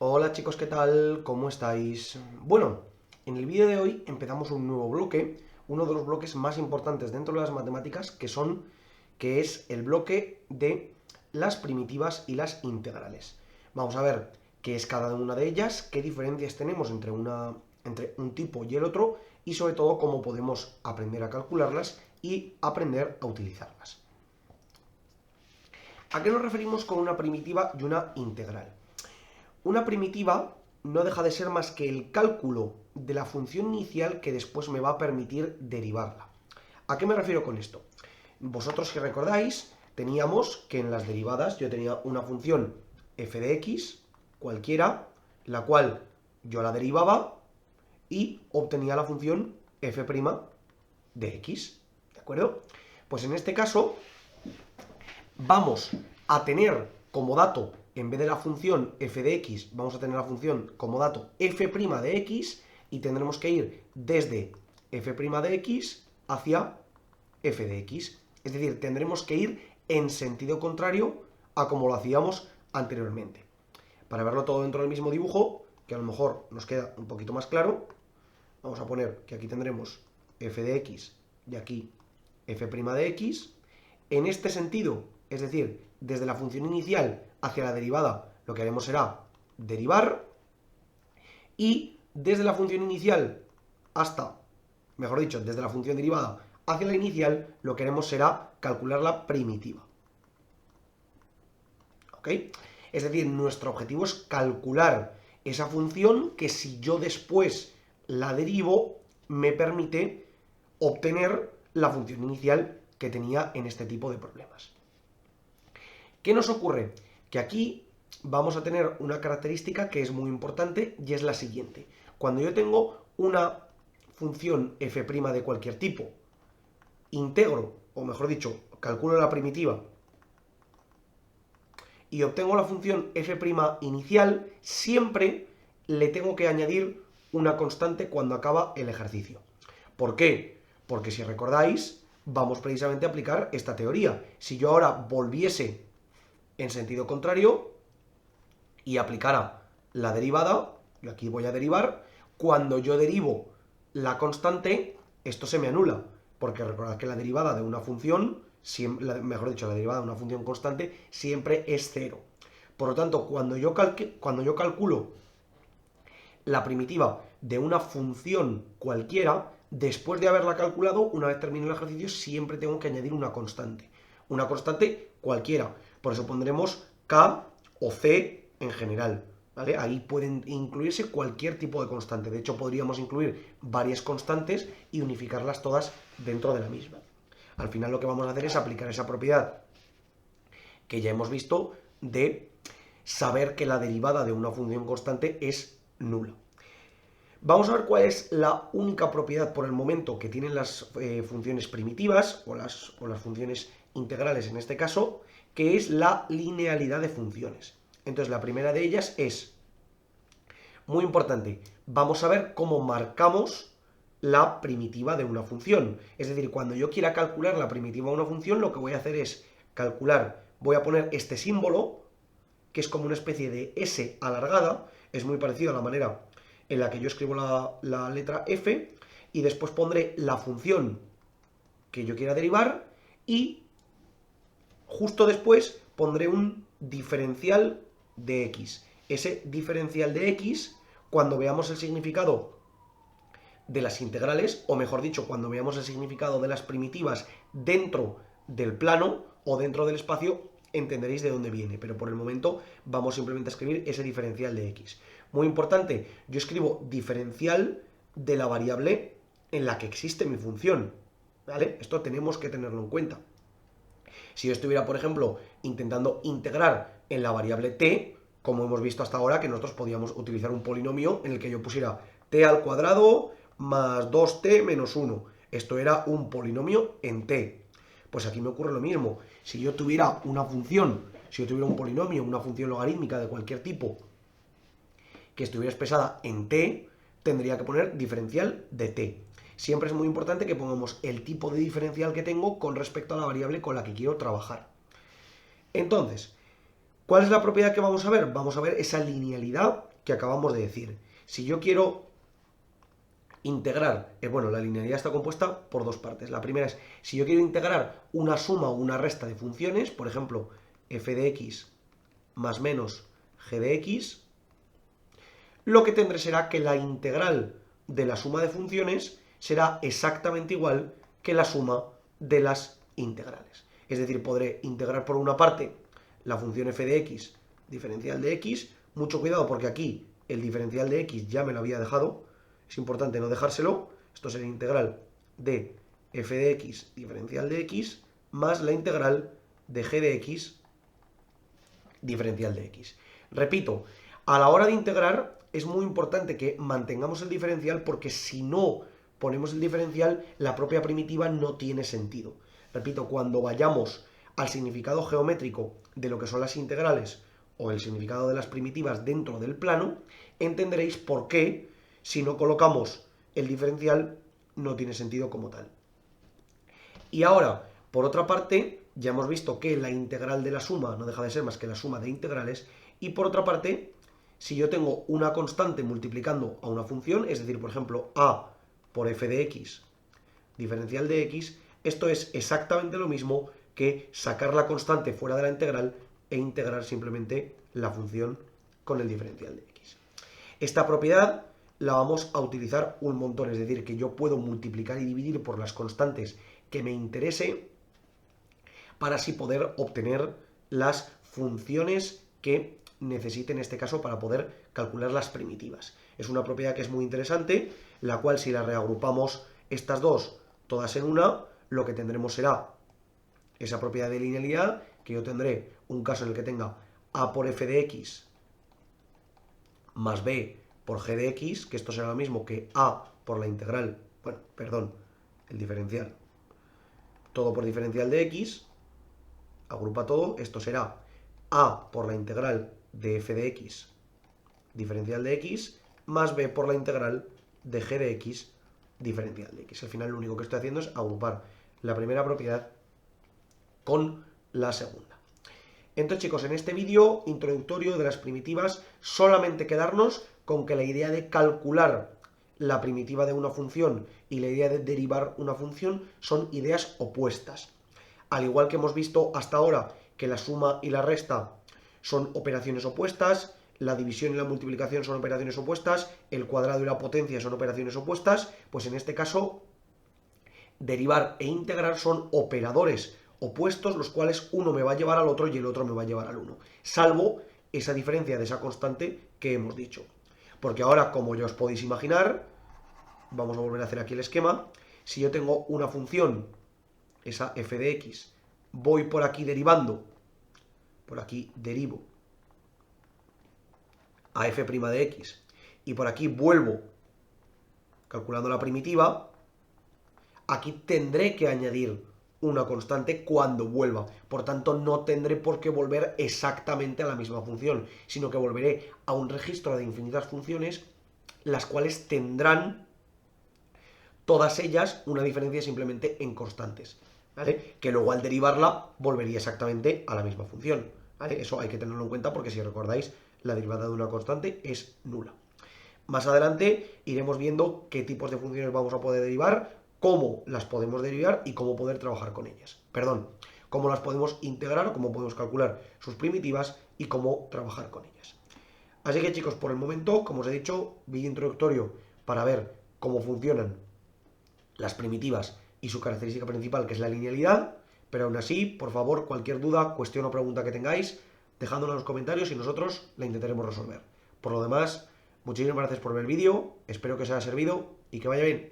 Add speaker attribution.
Speaker 1: Hola chicos, ¿qué tal? ¿Cómo estáis? Bueno, en el vídeo de hoy empezamos un nuevo bloque, uno de los bloques más importantes dentro de las matemáticas, que es el bloque de las primitivas y las integrales. Vamos a ver qué es cada una de ellas, qué diferencias tenemos entre un tipo y el otro, y sobre todo cómo podemos aprender a calcularlas y aprender a utilizarlas. ¿A qué nos referimos con una primitiva y una integral? Una primitiva no deja de ser más que el cálculo de la función inicial que después me va a permitir derivarla. ¿A qué me refiero con esto? Vosotros, si recordáis, teníamos que en las derivadas yo tenía una función f de x, cualquiera, la cual yo la derivaba y obtenía la función f' de x. ¿De acuerdo? Pues en este caso vamos a tener como dato, en vez de la función f de x, vamos a tener la función como dato f' de x y tendremos que ir desde f' de x hacia f de x. Es decir, tendremos que ir en sentido contrario a como lo hacíamos anteriormente. Para verlo todo dentro del mismo dibujo, que a lo mejor nos queda un poquito más claro, vamos a poner que aquí tendremos f de x y aquí f' de x. En este sentido, es decir, desde la función inicial hacia la derivada, lo que haremos será derivar, y desde la función inicial hasta, mejor dicho, desde la función derivada hacia la inicial, lo que haremos será calcular la primitiva. ¿Ok? Es decir, nuestro objetivo es calcular esa función que si yo después la derivo, me permite obtener la función inicial que tenía en este tipo de problemas. ¿Qué nos ocurre? Que aquí vamos a tener una característica que es muy importante y es la siguiente. Cuando yo tengo una función f' de cualquier tipo, integro, o mejor dicho, calculo la primitiva y obtengo la función f' inicial, siempre le tengo que añadir una constante cuando acaba el ejercicio. ¿Por qué? Porque si recordáis, vamos precisamente a aplicar esta teoría. Si yo ahora volviese en sentido contrario y aplicara la derivada, yo aquí voy a derivar, cuando yo derivo la constante, esto se me anula, porque recordad que la derivada de una función, mejor dicho, la derivada de una función constante siempre es cero. Por lo tanto, cuando yo calculo la primitiva de una función cualquiera, después de haberla calculado, una vez termine el ejercicio, siempre tengo que añadir una constante. Una constante cualquiera. Por eso pondremos K o C en general. ¿Vale? Ahí pueden incluirse cualquier tipo de constante. De hecho, podríamos incluir varias constantes y unificarlas todas dentro de la misma. Al final lo que vamos a hacer es aplicar esa propiedad que ya hemos visto de saber que la derivada de una función constante es nula. Vamos a ver cuál es la única propiedad por el momento que tienen las funciones primitivas o las funciones integrales en este caso, que es la linealidad de funciones. Entonces la primera de ellas es, muy importante, vamos a ver cómo marcamos la primitiva de una función. Es decir, cuando yo quiera calcular la primitiva de una función, lo que voy a hacer es calcular, voy a poner este símbolo, que es como una especie de S alargada, es muy parecido a la manera en la que yo escribo la letra F, y después pondré la función que yo quiera derivar, y justo después pondré un diferencial de x. Ese diferencial de x, cuando veamos el significado de las integrales, o mejor dicho, cuando veamos el significado de las primitivas dentro del plano o dentro del espacio, entenderéis de dónde viene, pero por el momento vamos simplemente a escribir ese diferencial de x. Muy importante, yo escribo diferencial de la variable en la que existe mi función, ¿vale? Esto tenemos que tenerlo en cuenta. Si yo estuviera, por ejemplo, intentando integrar en la variable t, como hemos visto hasta ahora, que nosotros podíamos utilizar un polinomio en el que yo pusiera t al cuadrado más 2t menos 1. Esto era un polinomio en t. Pues aquí me ocurre lo mismo. Si yo tuviera una función, si yo tuviera un polinomio, una función logarítmica de cualquier tipo, que estuviera expresada en t, tendría que poner diferencial de t. Siempre es muy importante que pongamos el tipo de diferencial que tengo con respecto a la variable con la que quiero trabajar. Entonces, ¿cuál es la propiedad que vamos a ver? Vamos a ver esa linealidad que acabamos de decir. Si yo quiero integrar, bueno, la linealidad está compuesta por dos partes. La primera es, si yo quiero integrar una suma o una resta de funciones, por ejemplo, f de x más menos g de x, lo que tendré será que la integral de la suma de funciones será exactamente igual que la suma de las integrales. Es decir, podré integrar por una parte la función f de x diferencial de x. Mucho cuidado porque aquí el diferencial de x ya me lo había dejado. Es importante no dejárselo. Esto será integral de f de x diferencial de x más la integral de g de x diferencial de x. Repito, a la hora de integrar es muy importante que mantengamos el diferencial porque si no ponemos el diferencial, la propia primitiva no tiene sentido. Repito, cuando vayamos al significado geométrico de lo que son las integrales o el significado de las primitivas dentro del plano, entenderéis por qué, si no colocamos el diferencial, no tiene sentido como tal. Y ahora, por otra parte, ya hemos visto que la integral de la suma no deja de ser más que la suma de integrales, y por otra parte, si yo tengo una constante multiplicando a una función, es decir, por ejemplo, a por f de x diferencial de x, esto es exactamente lo mismo que sacar la constante fuera de la integral e integrar simplemente la función con el diferencial de x. Esta propiedad la vamos a utilizar un montón, es decir, que yo puedo multiplicar y dividir por las constantes que me interese para así poder obtener las funciones que necesite en este caso para poder calcular las primitivas. Es una propiedad que es muy interesante, la cual si la reagrupamos estas dos todas en una, lo que tendremos será esa propiedad de linealidad, que yo tendré un caso en el que tenga a por f de x más b por g de x, que esto será lo mismo que a por la integral, bueno, perdón, el diferencial, todo por diferencial de x, agrupa todo, esto será a por la integral de f de x diferencial de x más b por la integral de g de x diferencial de x. Al final lo único que estoy haciendo es agrupar la primera propiedad con la segunda. Entonces, chicos, en este vídeo introductorio de las primitivas, solamente quedarnos con que la idea de calcular la primitiva de una función y la idea de derivar una función son ideas opuestas. Al igual que hemos visto hasta ahora que la suma y la resta son operaciones opuestas, la división y la multiplicación son operaciones opuestas, el cuadrado y la potencia son operaciones opuestas, pues en este caso derivar e integrar son operadores opuestos, los cuales uno me va a llevar al otro y el otro me va a llevar al uno, salvo esa diferencia de esa constante que hemos dicho. Porque ahora, como ya os podéis imaginar, vamos a volver a hacer aquí el esquema. Si yo tengo una función, esa f de x, voy por aquí derivando, por aquí derivo a f' de x, y por aquí vuelvo calculando la primitiva, aquí tendré que añadir una constante cuando vuelva. Por tanto, no tendré por qué volver exactamente a la misma función, sino que volveré a un registro de infinitas funciones, las cuales tendrán todas ellas una diferencia simplemente en constantes, ¿vale? Que luego al derivarla volvería exactamente a la misma función, ¿vale? Eso hay que tenerlo en cuenta porque si recordáis, la derivada de una constante es nula. Más adelante iremos viendo qué tipos de funciones vamos a poder derivar, cómo las podemos derivar y cómo poder trabajar con ellas. Perdón, cómo las podemos integrar, cómo podemos calcular sus primitivas y cómo trabajar con ellas. Así que, chicos, por el momento, como os he dicho, vídeo introductorio para ver cómo funcionan las primitivas y su característica principal, que es la linealidad. Pero aún así, por favor, cualquier duda, cuestión o pregunta que tengáis, dejádnosla en los comentarios y nosotros la intentaremos resolver. Por lo demás, muchísimas gracias por ver el vídeo, espero que os haya servido y que vaya bien.